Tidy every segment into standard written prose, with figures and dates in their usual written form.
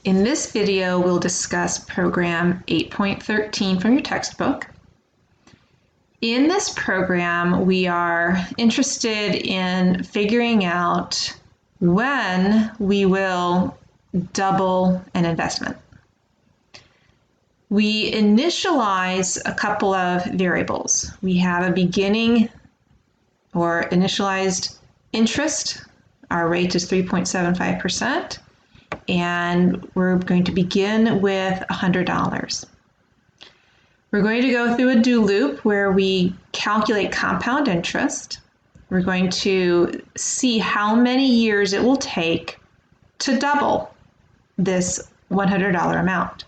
In this video, we'll discuss program 8.13 from your textbook. In this program, we are interested in figuring out when we will double an investment. We initialize a couple of variables. We have a beginning or initialized interest. Our rate is 3.75%. And we're going to begin with $100. We're going to go through a do loop where we calculate compound interest. We're going to see how many years it will take to double this $100 amount.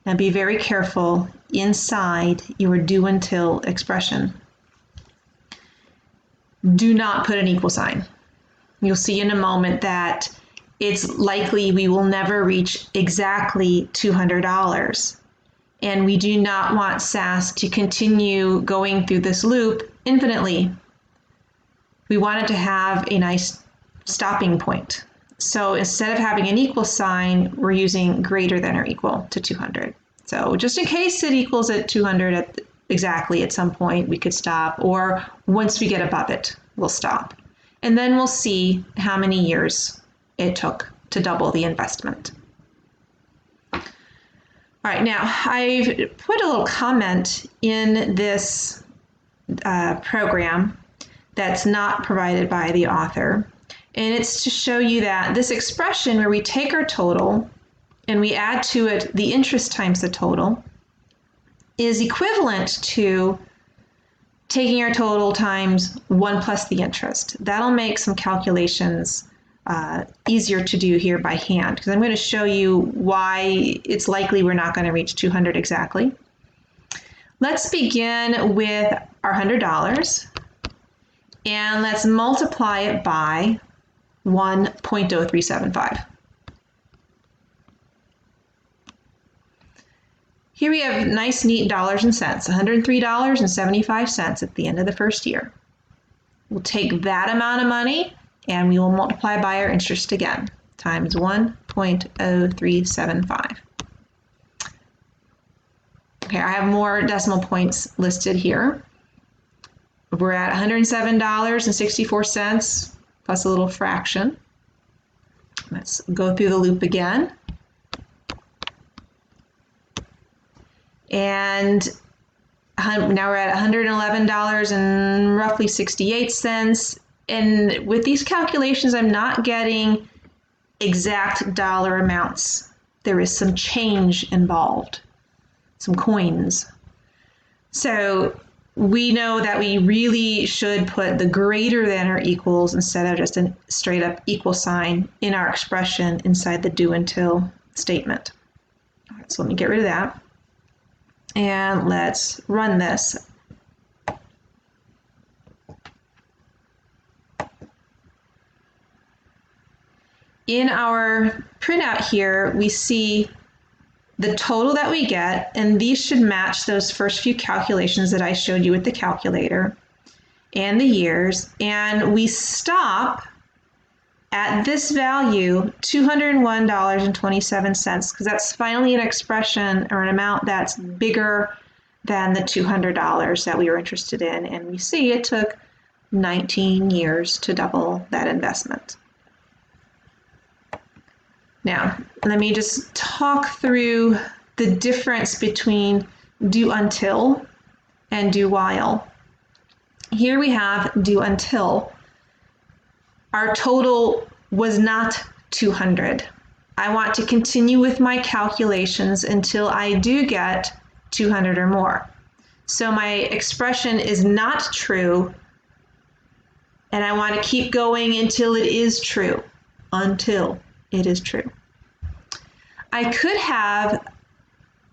Now be very careful inside your do until expression. Do not put an equal sign. You'll see in a moment that it's likely we will never reach exactly $200. And we do not want SAS to continue going through this loop infinitely. We want it to have a nice stopping point. So instead of having an equal sign, we're using greater than or equal to 200. So just in case it equals at 200 exactly at some point, we could stop, or once we get above it, we'll stop. And then we'll see how many years it took to double the investment. All right, now I've put a little comment in this program that's not provided by the author, and it's to show you that this expression where we take our total and we add to it the interest times the total is equivalent to taking our total times 1 plus the interest. That'll make some calculations easier to do here by hand, because I'm going to show you why it's likely we're not going to reach 200 exactly. Let's begin with our $100 and let's multiply it by 1.0375. Here we have nice, neat dollars and cents, $103.75 at the end of the first year. We'll take that amount of money and we will multiply by our interest again, times 1.0375. Okay, I have more decimal points listed here. We're at $107.64 plus a little fraction. Let's go through the loop again. And now we're at $111 and roughly 68 cents. And with these calculations, I'm not getting exact dollar amounts. There is some change involved, some coins. So we know that we really should put the greater than or equals instead of just a straight up equal sign in our expression inside the do until statement. All right, so let me get rid of that. And let's run this. In our printout here, we see the total that we get, and these should match those first few calculations that I showed you with the calculator and the years. And we stop at this value, $201.27, because that's finally an expression or an amount that's bigger than the $200 that we were interested in. And we see it took 19 years to double that investment. Now, let me just talk through the difference between do until and do while. Here we have do until. Our total was not 200. I want to continue with my calculations until I do get 200 or more. So my expression is not true, and I want to keep going until it is true, until it is true. I could have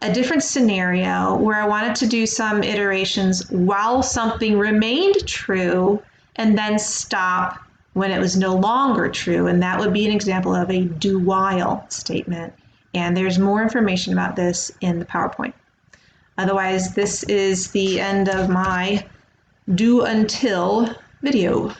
a different scenario where I wanted to do some iterations while something remained true and then stop when it was no longer true, and that would be an example of a do while statement. And there's more information about this in the PowerPoint. Otherwise, this is the end of my do until video.